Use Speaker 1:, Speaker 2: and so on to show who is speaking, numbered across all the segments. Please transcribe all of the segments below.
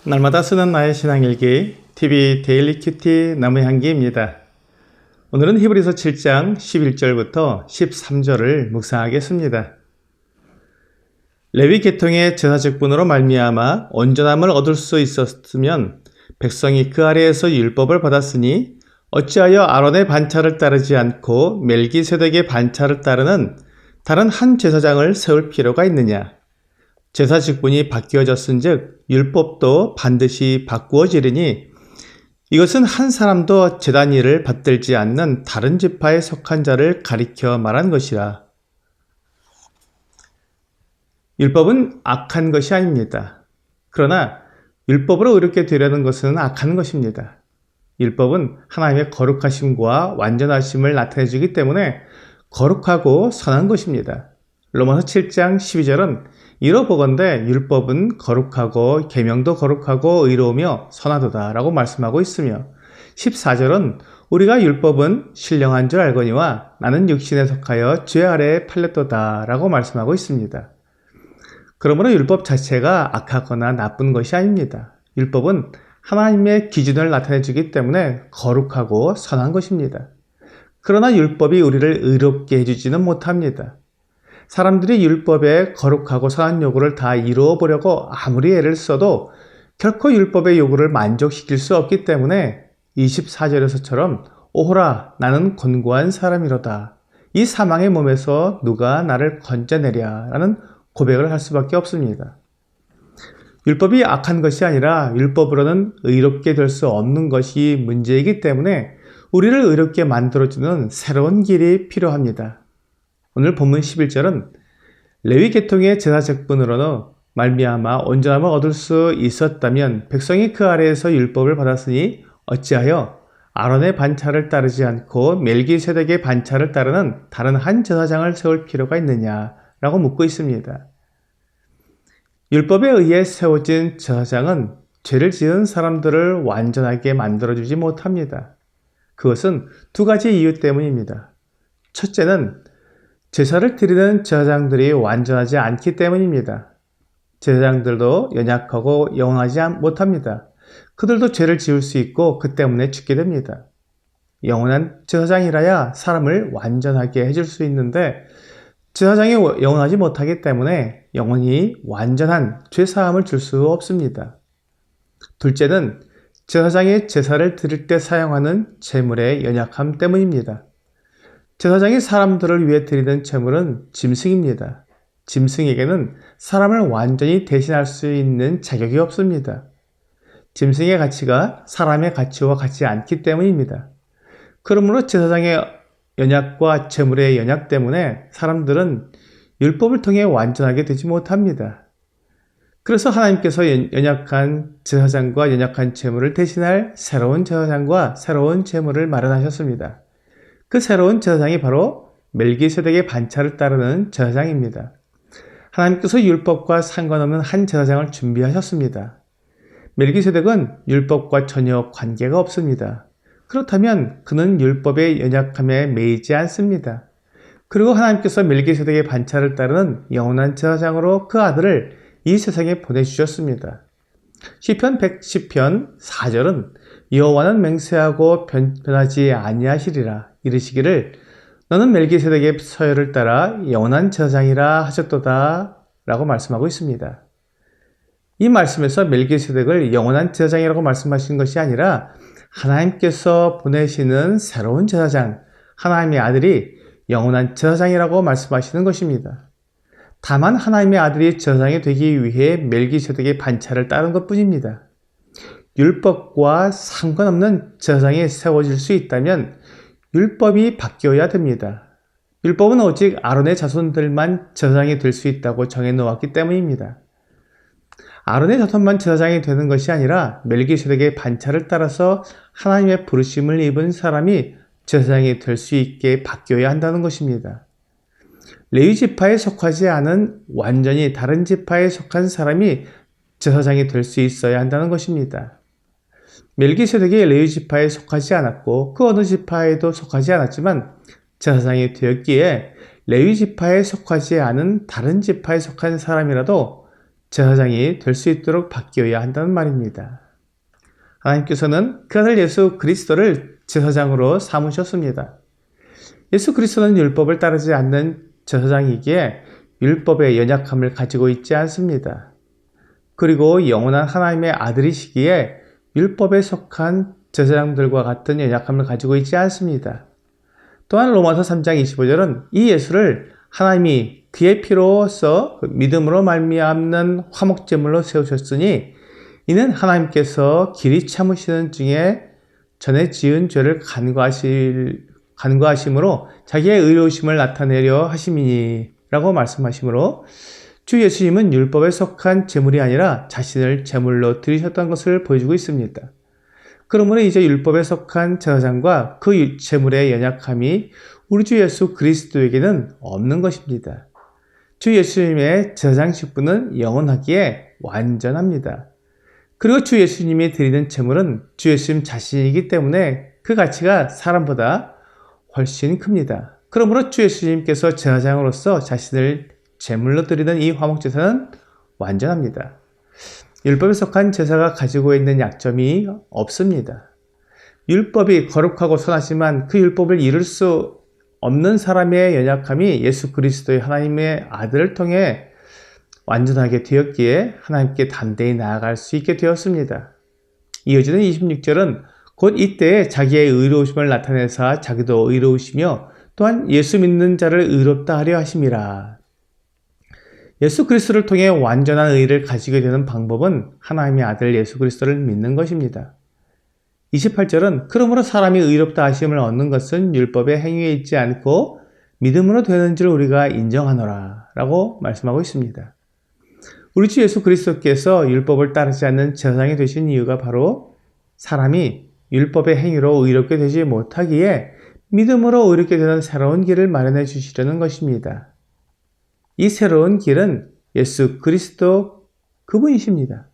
Speaker 1: 날마다 쓰는 나의 신앙일기 TV 데일리 큐티 나무향기입니다. 오늘은 히브리서 7장 11절부터 13절을 묵상하겠습니다. 레위 계통의 제사 직분으로 말미암아 온전함을 얻을 수 있었으면 백성이 그 아래에서 율법을 받았으니 어찌하여 아론의 반차를 따르지 않고 멜기세덱의 반차를 따르는 다른 한 제사장을 세울 필요가 있느냐? 제사 직분이 바뀌어졌은즉 율법도 반드시 바꾸어지리니 이것은 한 사람도 제단 일을 받들지 않는 다른 지파에 속한 자를 가리켜 말한 것이라. 율법은 악한 것이 아닙니다. 그러나 율법으로 의롭게 되려는 것은 악한 것입니다. 율법은 하나님의 거룩하심과 완전하심을 나타내주기 때문에 거룩하고 선한 것입니다. 로마서 7장 12절은 이러보건대 율법은 거룩하고 계명도 거룩하고 의로우며 선하도다 라고 말씀하고 있으며 14절은 우리가 율법은 신령한 줄 알거니와 나는 육신에 속하여 죄 아래에 팔렸도다 라고 말씀하고 있습니다. 그러므로 율법 자체가 악하거나 나쁜 것이 아닙니다. 율법은 하나님의 기준을 나타내주기 때문에 거룩하고 선한 것입니다. 그러나 율법이 우리를 의롭게 해주지는 못합니다. 사람들이 율법의 거룩하고 선한 요구를 다 이루어 보려고 아무리 애를 써도 결코 율법의 요구를 만족시킬 수 없기 때문에 24절에서처럼 오호라 나는 곤고한 사람이로다. 이 사망의 몸에서 누가 나를 건져내랴 라는 고백을 할 수밖에 없습니다. 율법이 악한 것이 아니라 율법으로는 의롭게 될 수 없는 것이 문제이기 때문에 우리를 의롭게 만들어주는 새로운 길이 필요합니다. 오늘 본문 11절은 레위 계통의 제사 직분으로는 말미암아 온전함을 얻을 수 있었다면 백성이 그 아래에서 율법을 받았으니 어찌하여 아론의 반차를 따르지 않고 멜기세덱의 반차를 따르는 다른 한 제사장을 세울 필요가 있느냐라고 묻고 있습니다. 율법에 의해 세워진 제사장은 죄를 지은 사람들을 완전하게 만들어주지 못합니다. 그것은 두 가지 이유 때문입니다. 첫째는 제사를 드리는 제사장들이 완전하지 않기 때문입니다. 제사장들도 연약하고 영원하지 못합니다. 그들도 죄를 지을 수 있고 그 때문에 죽게 됩니다. 영원한 제사장이라야 사람을 완전하게 해줄 수 있는데 제사장이 영원하지 못하기 때문에 영원히 완전한 죄사함을 줄 수 없습니다. 둘째는 제사장이 제사를 드릴 때 사용하는 제물의 연약함 때문입니다. 제사장이 사람들을 위해 드리는 제물은 짐승입니다. 짐승에게는 사람을 완전히 대신할 수 있는 자격이 없습니다. 짐승의 가치가 사람의 가치와 같지 않기 때문입니다. 그러므로 제사장의 연약과 제물의 연약 때문에 사람들은 율법을 통해 완전하게 되지 못합니다. 그래서 하나님께서 연약한 제사장과 연약한 제물을 대신할 새로운 제사장과 새로운 제물을 마련하셨습니다. 그 새로운 제사장이 바로 멜기세덱의 반차를 따르는 제사장입니다. 하나님께서 율법과 상관없는 한 제사장을 준비하셨습니다. 멜기세덱은 율법과 전혀 관계가 없습니다. 그렇다면 그는 율법의 연약함에 매이지 않습니다. 그리고 하나님께서 멜기세덱의 반차를 따르는 영원한 제사장으로 그 아들을 이 세상에 보내주셨습니다. 시편 110편 4절은 여호와는 맹세하고 변하지 아니하시리라 이르시기를 너는 멜기세덱의 서열을 따라 영원한 제사장이라 하셨도다 라고 말씀하고 있습니다. 이 말씀에서 멜기세덱을 영원한 제사장이라고 말씀하신 것이 아니라 하나님께서 보내시는 새로운 제사장, 하나님의 아들이 영원한 제사장이라고 말씀하시는 것입니다. 다만 하나님의 아들이 제사장이 되기 위해 멜기세덱의 반차를 따른 것뿐입니다. 율법과 상관없는 제사장이 세워질 수 있다면 율법이 바뀌어야 됩니다. 율법은 오직 아론의 자손들만 제사장이 될 수 있다고 정해놓았기 때문입니다. 아론의 자손만 제사장이 되는 것이 아니라 멜기세덱의 반차를 따라서 하나님의 부르심을 입은 사람이 제사장이 될 수 있게 바뀌어야 한다는 것입니다. 레위 지파에 속하지 않은 완전히 다른 지파에 속한 사람이 제사장이 될 수 있어야 한다는 것입니다. 멜기세덱이 레위 지파에 속하지 않았고 그 어느 지파에도 속하지 않았지만 제사장이 되었기에 레위 지파에 속하지 않은 다른 지파에 속한 사람이라도 제사장이 될 수 있도록 바뀌어야 한다는 말입니다. 하나님께서는 그 아들 예수 그리스도를 제사장으로 삼으셨습니다. 예수 그리스도는 율법을 따르지 않는 제사장이기에 율법의 연약함을 가지고 있지 않습니다. 그리고 영원한 하나님의 아들이시기에 율법에 속한 제사장들과 같은 연약함을 가지고 있지 않습니다. 또한 로마서 3장 25절은 이 예수를 하나님이 그의 피로써 믿음으로 말미암는 화목제물로 세우셨으니 이는 하나님께서 길이 참으시는 중에 전에 지은 죄를 간과하심으로 자기의 의로우심을 나타내려 하심이니 라고 말씀하시므로 주 예수님은 율법에 속한 제물이 아니라 자신을 제물로 드리셨던 것을 보여주고 있습니다. 그러므로 이제 율법에 속한 제사장과 그 제물의 연약함이 우리 주 예수 그리스도에게는 없는 것입니다. 주 예수님의 제사장 직분은 영원하기에 완전합니다. 그리고 주 예수님이 드리는 제물은 주 예수님 자신이기 때문에 그 가치가 사람보다 훨씬 큽니다. 그러므로 주 예수님께서 제사장으로서 자신을 제물로 드리는 이 화목제사는 완전합니다. 율법에 속한 제사가 가지고 있는 약점이 없습니다. 율법이 거룩하고 선하지만 그 율법을 이룰 수 없는 사람의 연약함이 예수 그리스도의 하나님의 아들을 통해 완전하게 되었기에 하나님께 담대히 나아갈 수 있게 되었습니다. 이어지는 26절은 곧 이때에 자기의 의로우심을 나타내사 자기도 의로우시며 또한 예수 믿는 자를 의롭다 하려 하심이라. 예수 그리스도를 통해 완전한 의를 가지게 되는 방법은 하나님의 아들 예수 그리스도를 믿는 것입니다. 28절은 그러므로 사람이 의롭다 하심을 얻는 것은 율법의 행위에 있지 않고 믿음으로 되는 줄 우리가 인정하노라 라고 말씀하고 있습니다. 우리 주 예수 그리스도께서 율법을 따르지 않는 제사장이 되신 이유가 바로 사람이 율법의 행위로 의롭게 되지 못하기에 믿음으로 의롭게 되는 새로운 길을 마련해 주시려는 것입니다. 이 새로운 길은 예수 그리스도 그분이십니다.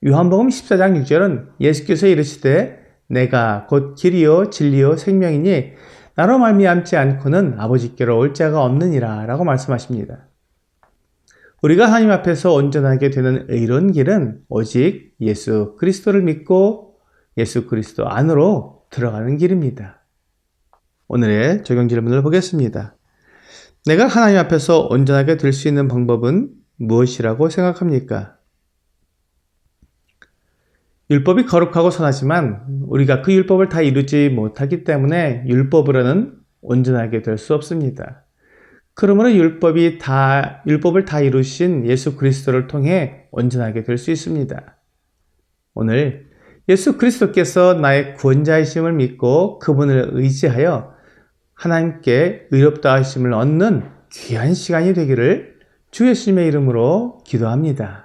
Speaker 1: 요한복음 14장 6절은 예수께서 이르시되 내가 곧 길이요 진리요 생명이니 나로 말미암지 않고는 아버지께로 올 자가 없느니라 라고 말씀하십니다. 우리가 하나님 앞에서 온전하게 되는 의로운 길은 오직 예수 그리스도를 믿고 예수 그리스도 안으로 들어가는 길입니다. 오늘의 적용 질문을 보겠습니다. 내가 하나님 앞에서 온전하게 될 수 있는 방법은 무엇이라고 생각합니까? 율법이 거룩하고 선하지만 우리가 그 율법을 다 이루지 못하기 때문에 율법으로는 온전하게 될 수 없습니다. 그러므로 율법을 다 이루신 예수 그리스도를 통해 온전하게 될 수 있습니다. 오늘 예수 그리스도께서 나의 구원자이심을 믿고 그분을 의지하여 하나님께 의롭다 하심을 얻는 귀한 시간이 되기를 주 예수님의 이름으로 기도합니다.